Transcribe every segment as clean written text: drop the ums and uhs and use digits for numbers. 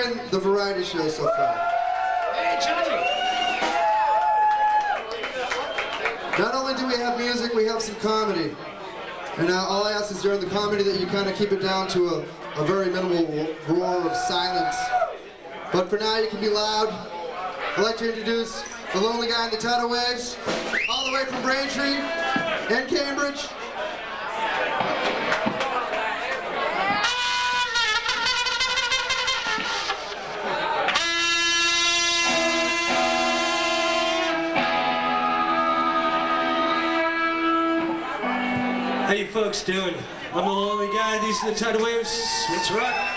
enjoying the variety show so far? Hey, Johnny! Not only do we have music, we have some comedy. And all I ask is during the comedy that you kind of keep it down to a very minimal roar of silence. But for now, you can be loud. I'd like to introduce the lonely guy in the tidal waves, all the way from Braintree and Cambridge. How you folks doing? I'm the lonely guy, these are the tidal waves. Let's rock.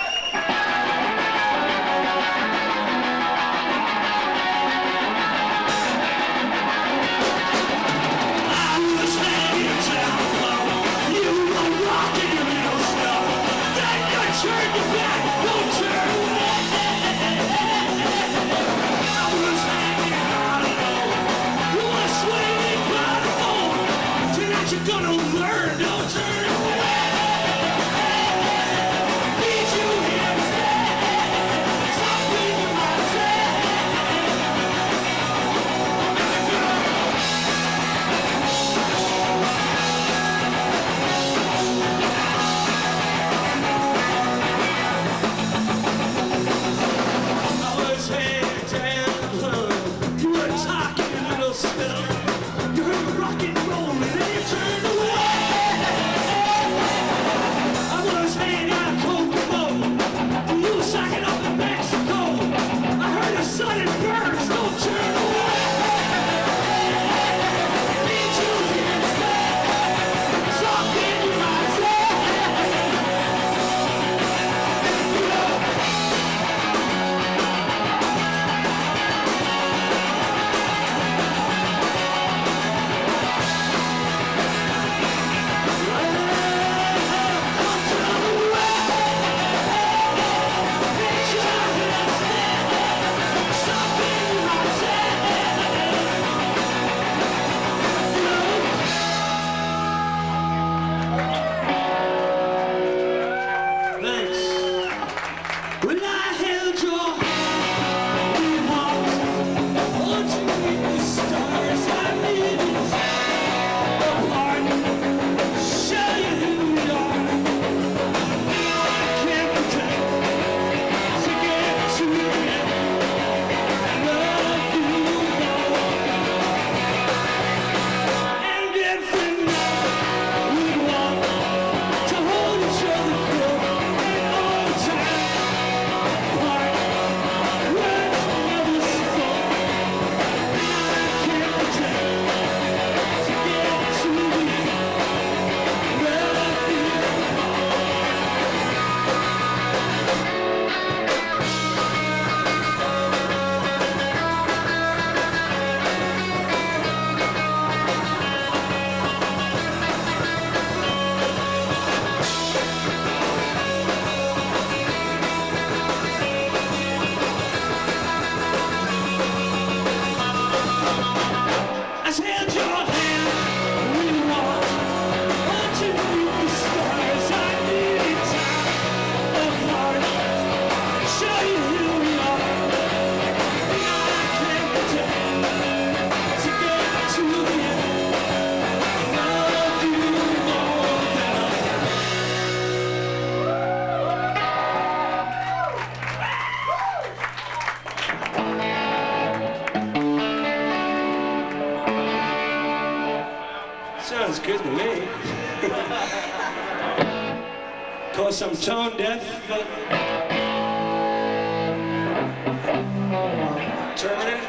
Sounds good to me. Of course, I'm tone deaf, but Terminator.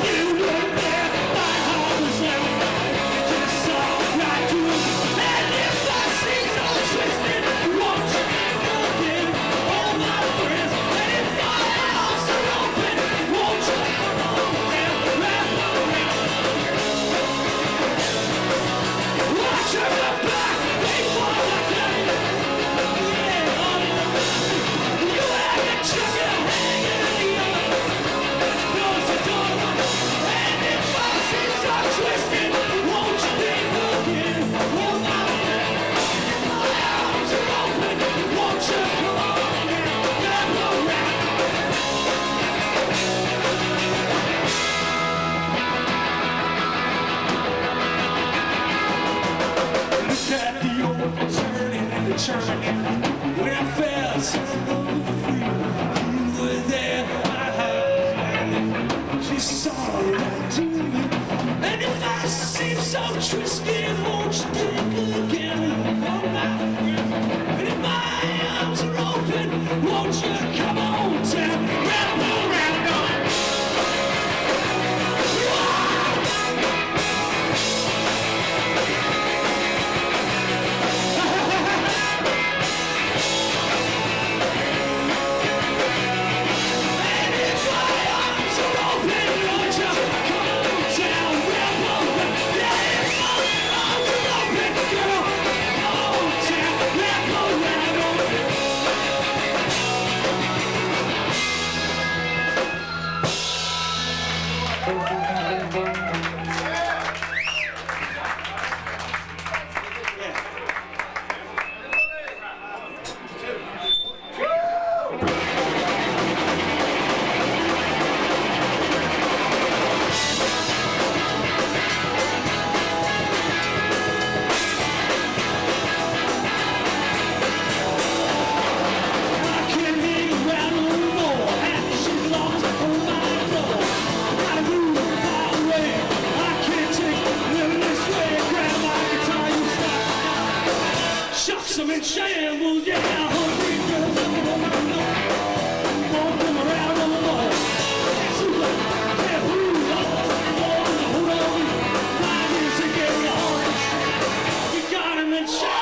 You were there, my heart was there. twisted, won't you dig again? Oh, my friend. And if my arms are open, won't you come on down? Wrap around on. I'm in shambles, yeah, hungry girls, won't come around no more. Super, yeah, hold on, 5 years to get your heart. You got him in shambles.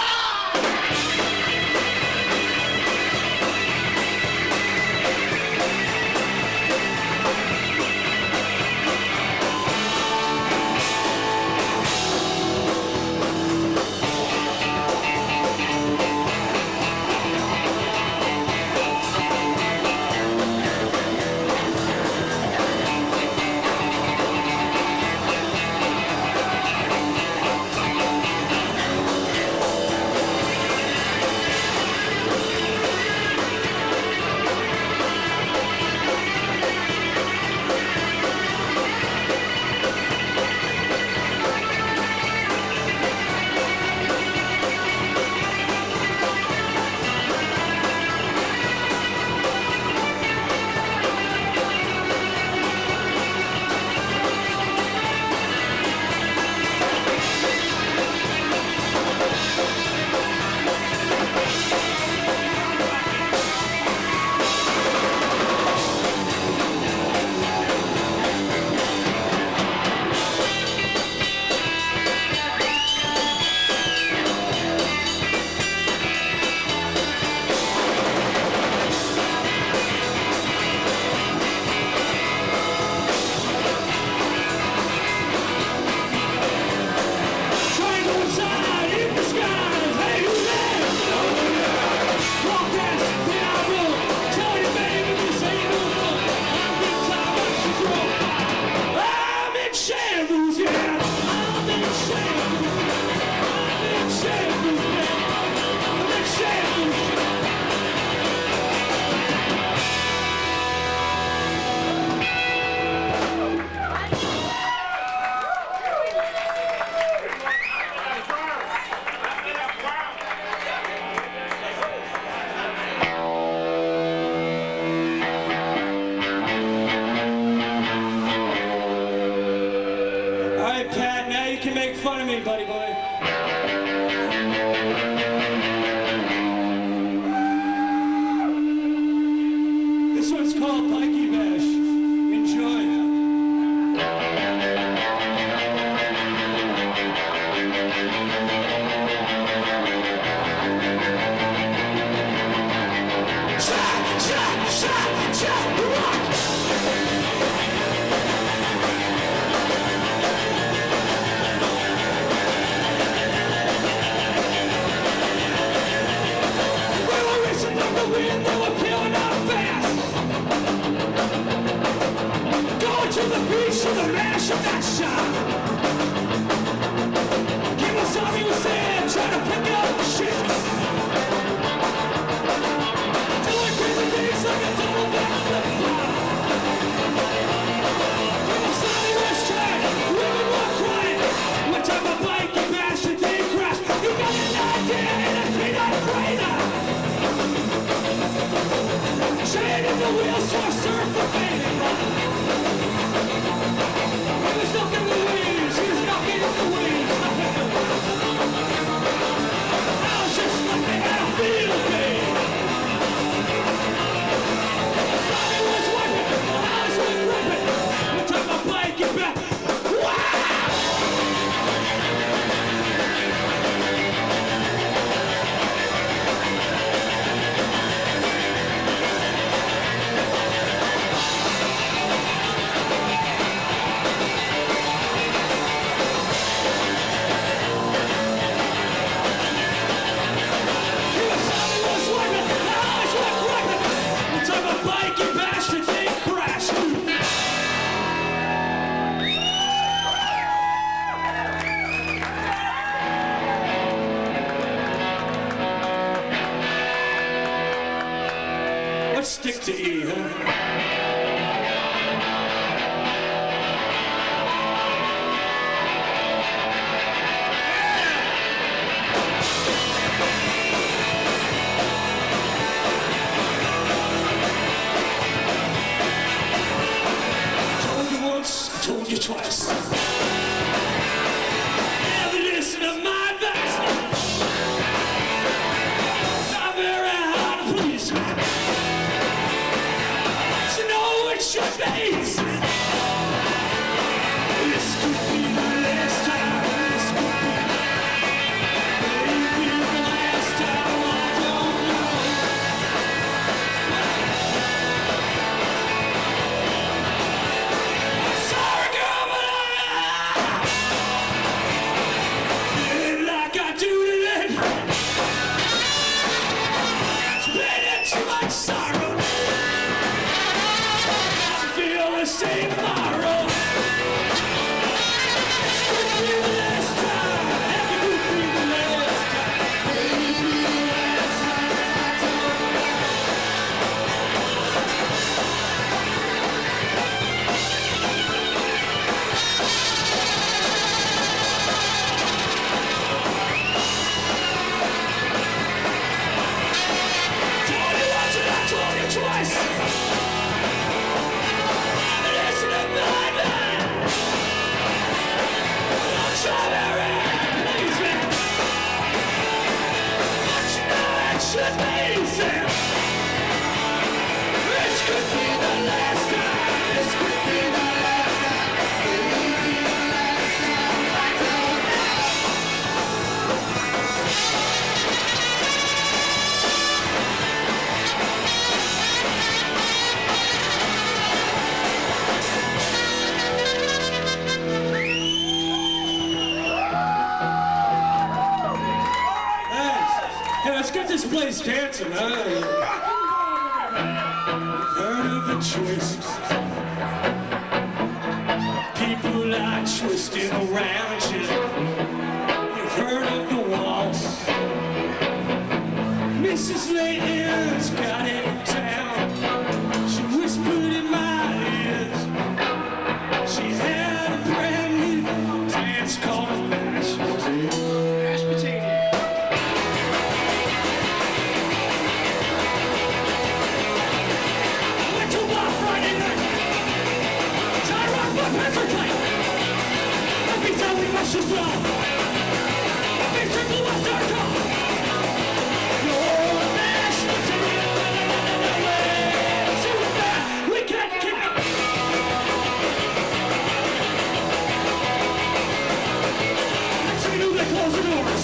Fun of me, buddy boy. This one's called Pikey Bash. Enjoy. To the beach, to the mash of that shot. Kemosabe was there, trying to pick up shit. Doing crazy things like a double backflip flop. Kemosabe was trying, women were crying. Went on my bike and mashed and didn't crash. You got an idea and a three-night freighter. Chaining the wheels for surf for baby. He was knocking the wings, what's stick to you, huh? Told you twice. Never listen to my advice. Not very hard to please me. You know it should be easy. This could be the last time. This could be the last time. I don't know. Sorry, girl, but ain't like I do today. Spending too much sorrow. I feel the same tomorrow. This could be the last time. Every could be the last time. Maybe the last time. I don't know. Told you once and I told you twice. Listen to my man. Don't try very please me. But you know it should be easy. This could be the last time. This could be the last time. Maybe the last time. I don't know. Hey, let's get this place dancing, huh? You've heard of the choices. People are twisting around you. You've heard of the waltz. Mrs. Layton's got it in town. She whispered in my ears. She had a brand new dance called mashed potato. Mashed potato. I went to a bar Friday night. Tried to rock my pencil tight. I beat out with my shoes on. I beat triple West Arkansas. Your mashed potato. Too fast, we can't keep up. Next thing you knew, they closed the doors.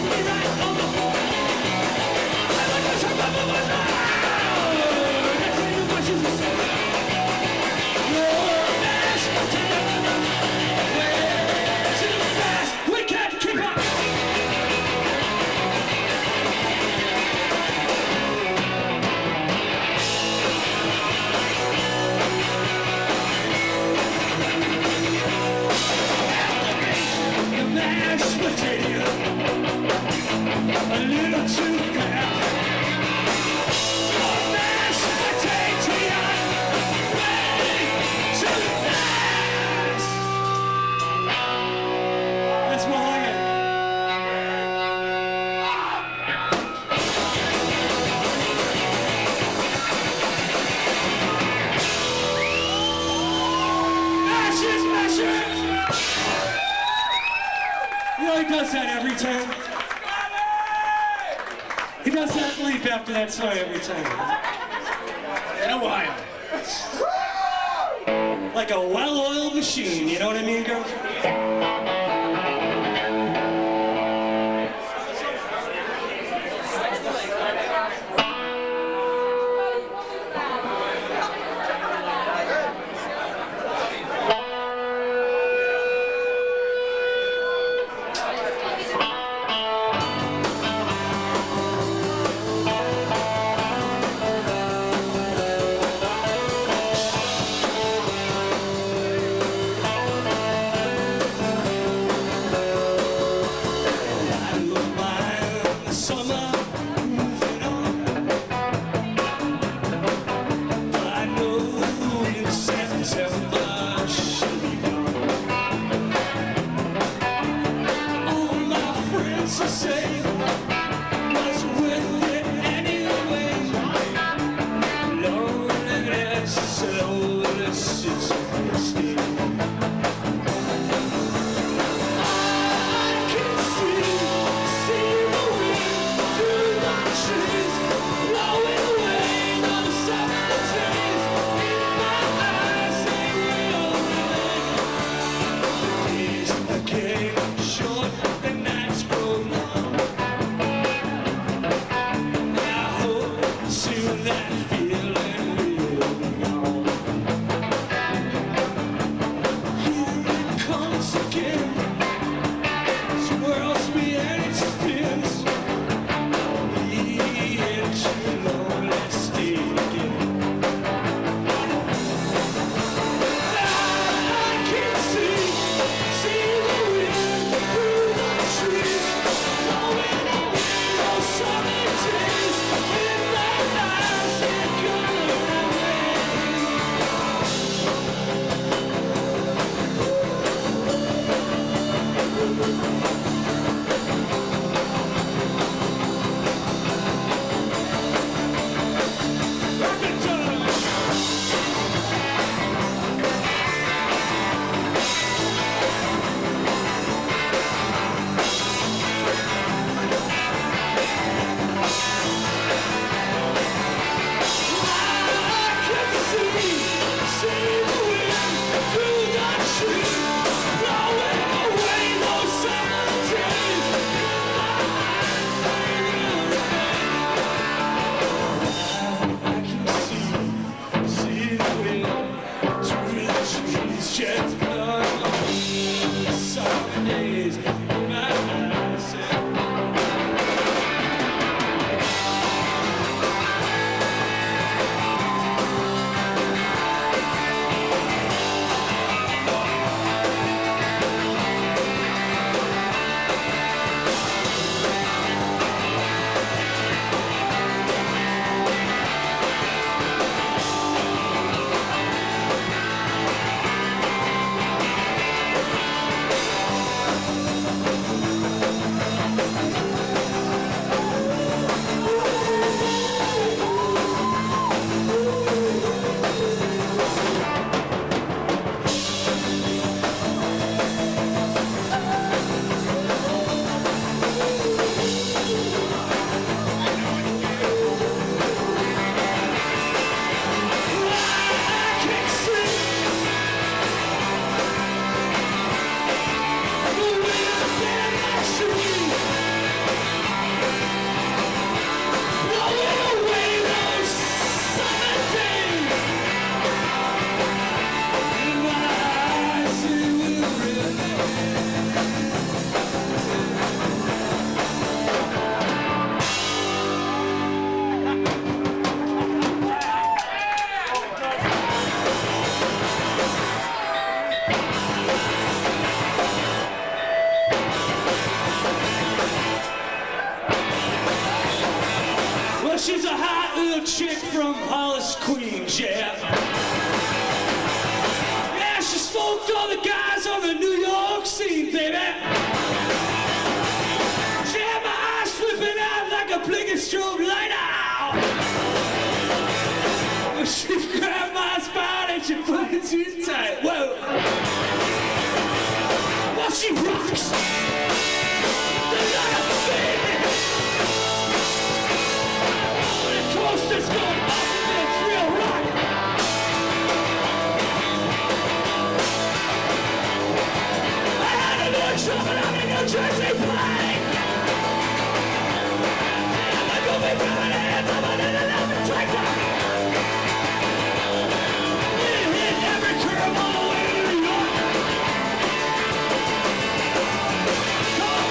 We right on the floor. I like to turn my movers now. Next thing you know, my shoes are sold. Your mashed potato. Too fast, we can't keep up. Your mashed potato. A little too fast. Your mashed potato. Way too fast. That's more like it. Mash it, mash it. You know he does that every time. He does that leap after that song every time. In a while. Like a well-oiled machine, you know what I mean, girls? She's a hot little chick from Hollis, Queens, yeah. Yeah, she smoked all the guys on the New York scene, baby. She had my eyes flipping out like a blinking strobe light out. She grabbed my spine and she put it too tight. Whoa. Well, she rocks. The light of baby. It's going up and it's real rock. I had a new trumpet on the New Jersey plane. I'm a goofy brown hands, I'm under the lemon tractor. We hit every curve all the way to New York. Come on.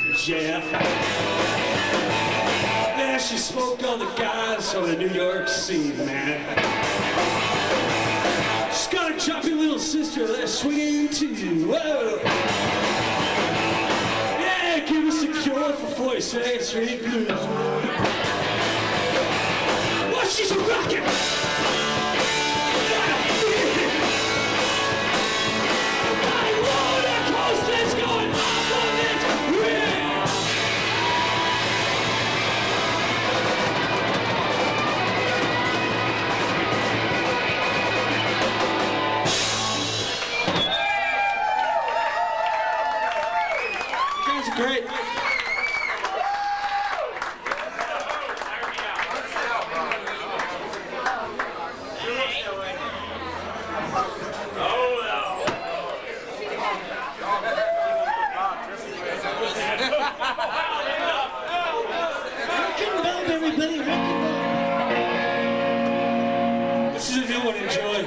Yeah. Man, she smoked all the guys on the New York scene, man. She's got a choppy little sister that's swinging too. Whoa. Yeah, give us a cure for 47th Street blues. Well, she's a rockin'. Great. Rockin' Bob, everybody, Rockin' Bob. This is a new one, enjoy.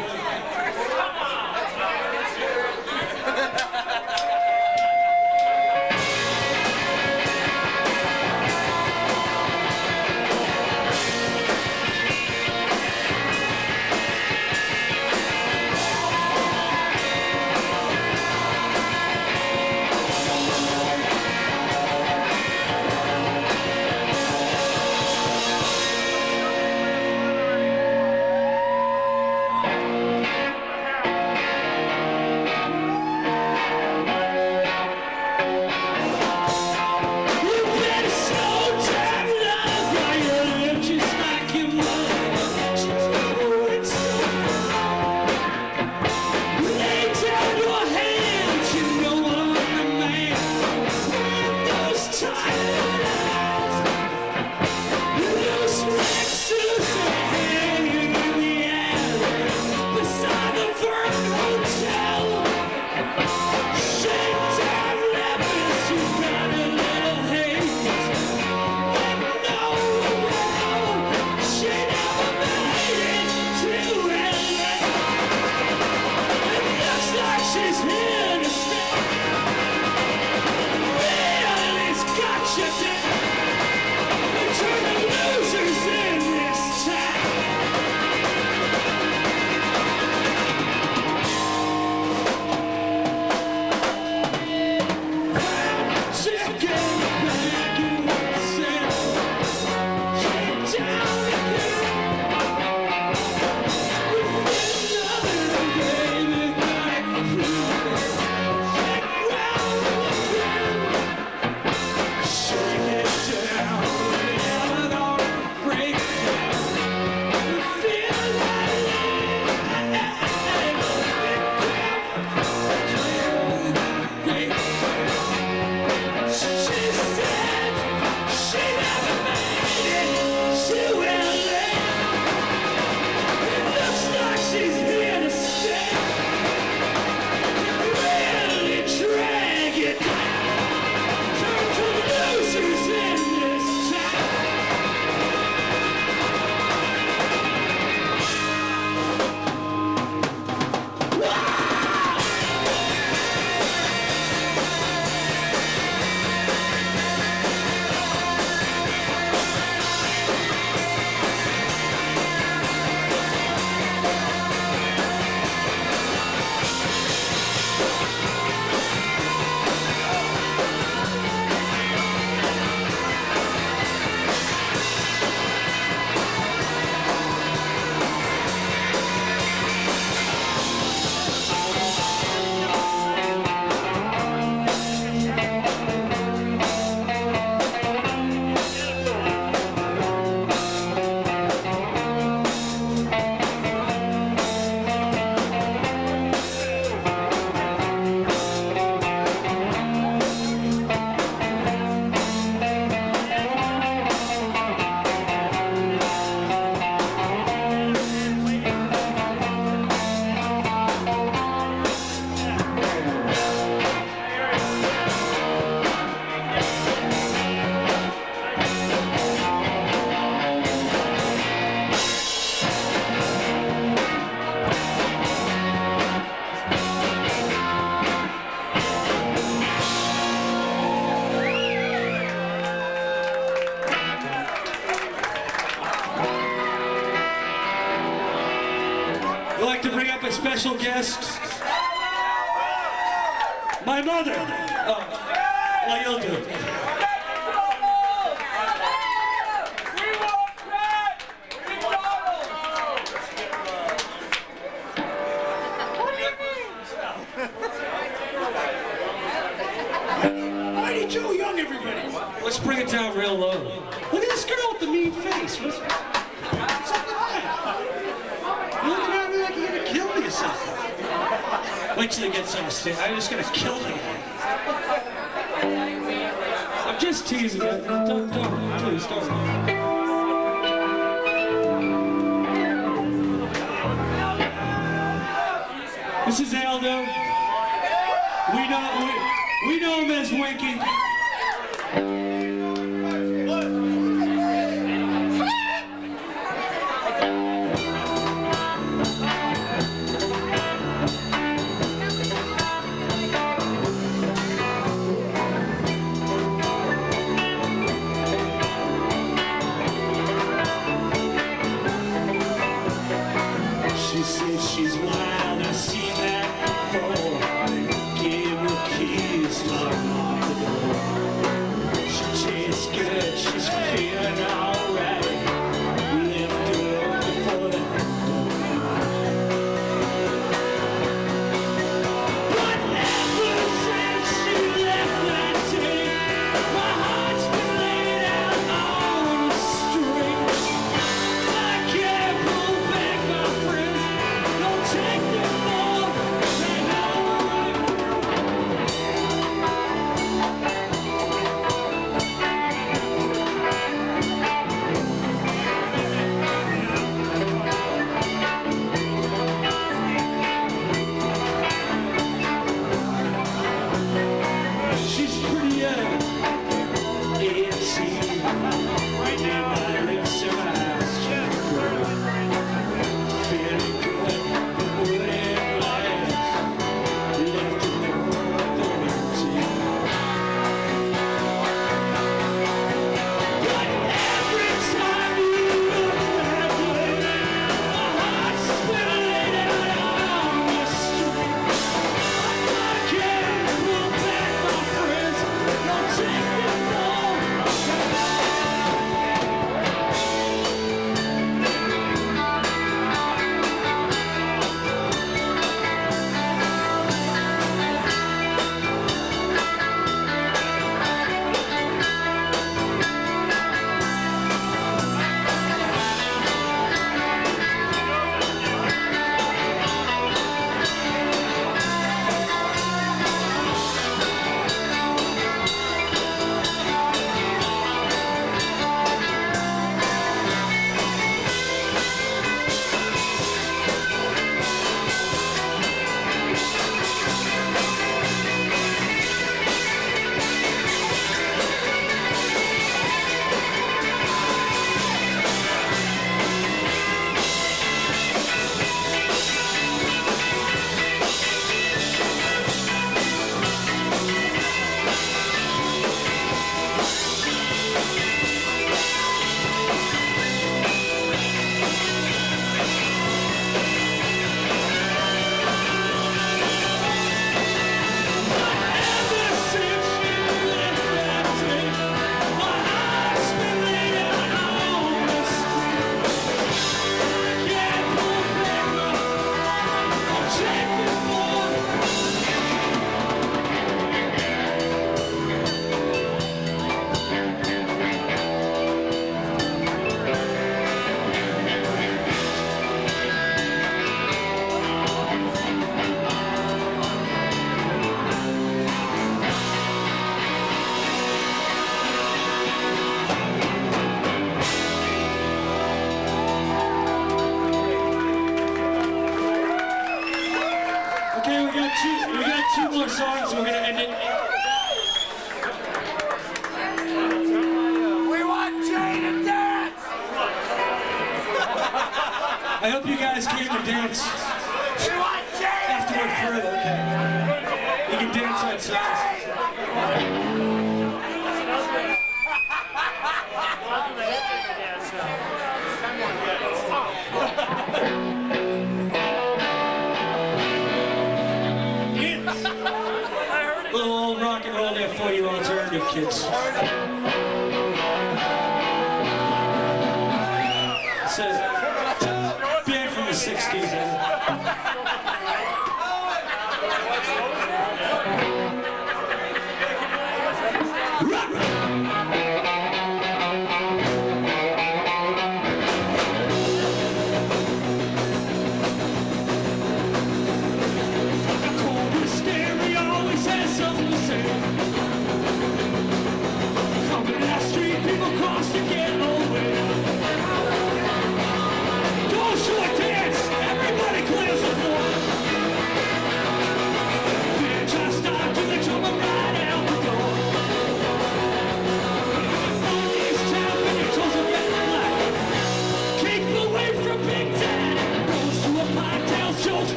special guest, my mother. Oh, you'll do it. Mighty Joe Young, everybody. Let's bring it down real low. Look at this girl with the mean face. What's up with that? You're looking at me like you're gonna kill me or something. Wait till he gets on stage. I'm just gonna kill him. I'm just teasing you. Don't, please don't. This is Aldo. We know him as Winky. She says she's wild, I see that before. Give her keys, unlock the door. She tastes good, she's feeling alright. Lift her up before the whatever since she left that day, my heart's been laid out on a string. I can't pull back my friends, don't take them more than I want. She's pretty young, 18. Right now, my lips and my eyes just grow. Feeling good, but wouldn't last. Left alone with the empty. But every time you look that way, my heart's been laid out on the street. I can't pull back my friends, don't take them more. Ever since you left that day, my heart's been laid out on the street. I can't pull back my I'll take them more. Okay, we got two more songs. We're gonna end it. We want Jay to dance! I hope you guys came to dance We want Jay to afterward further. Okay, you can dance outside. for you alternative kids. It's a band from the 60s.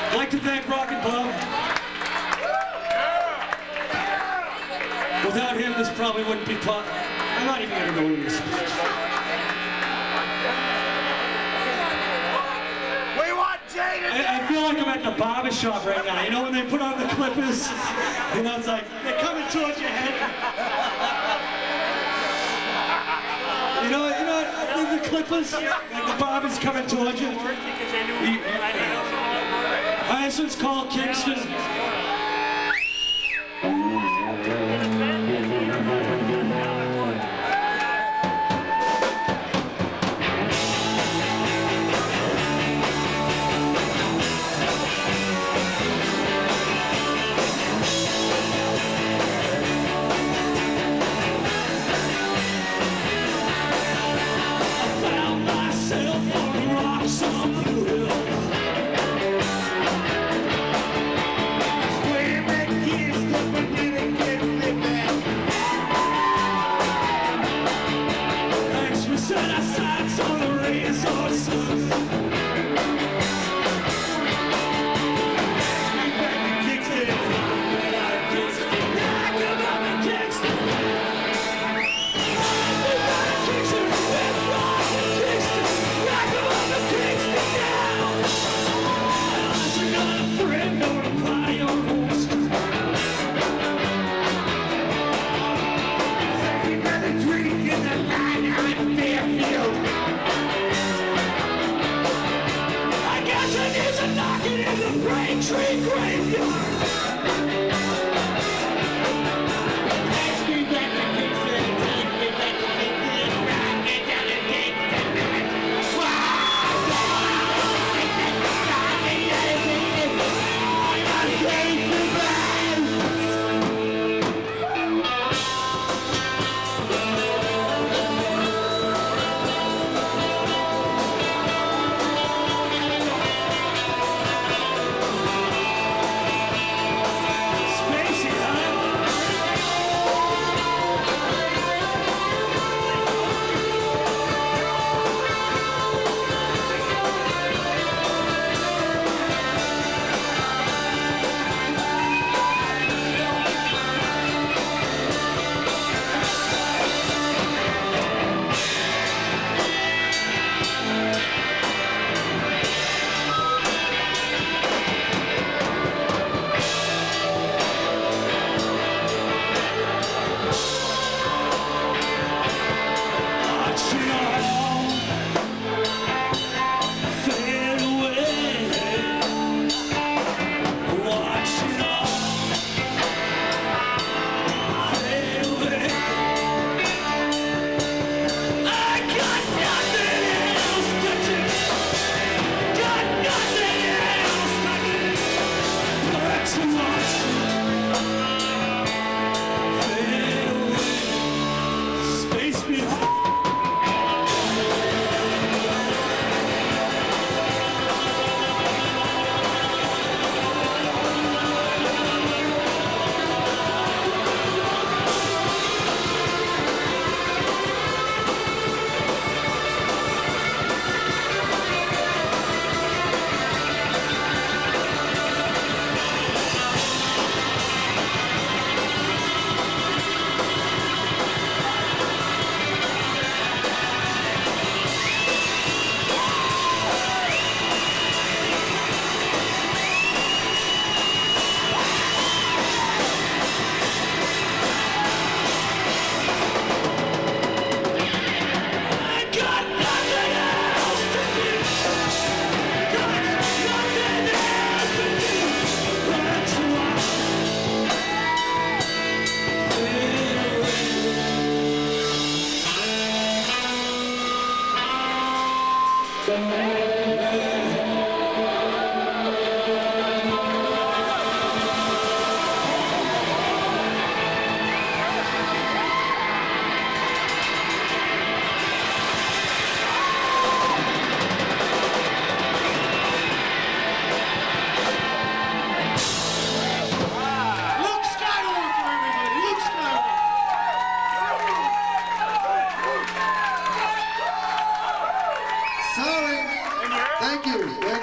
I'd like to thank Rockin Bob. Without him, this probably wouldn't be possible. I'm not even going to go into this speech. We want Jada! I feel like I'm at the barber shop right now. You know when they put on the clippers? You know, it's like, they're coming towards your head. You know, the clippers? Like the barber's coming towards you. This one's called Kingston.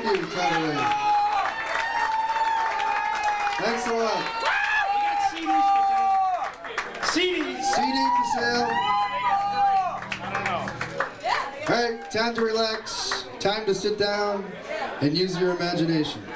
Thank you, Tidal. Thanks a lot. We got CDs for sale. CDs. CD for sale. All right, time to relax. Time to sit down and use your imaginations.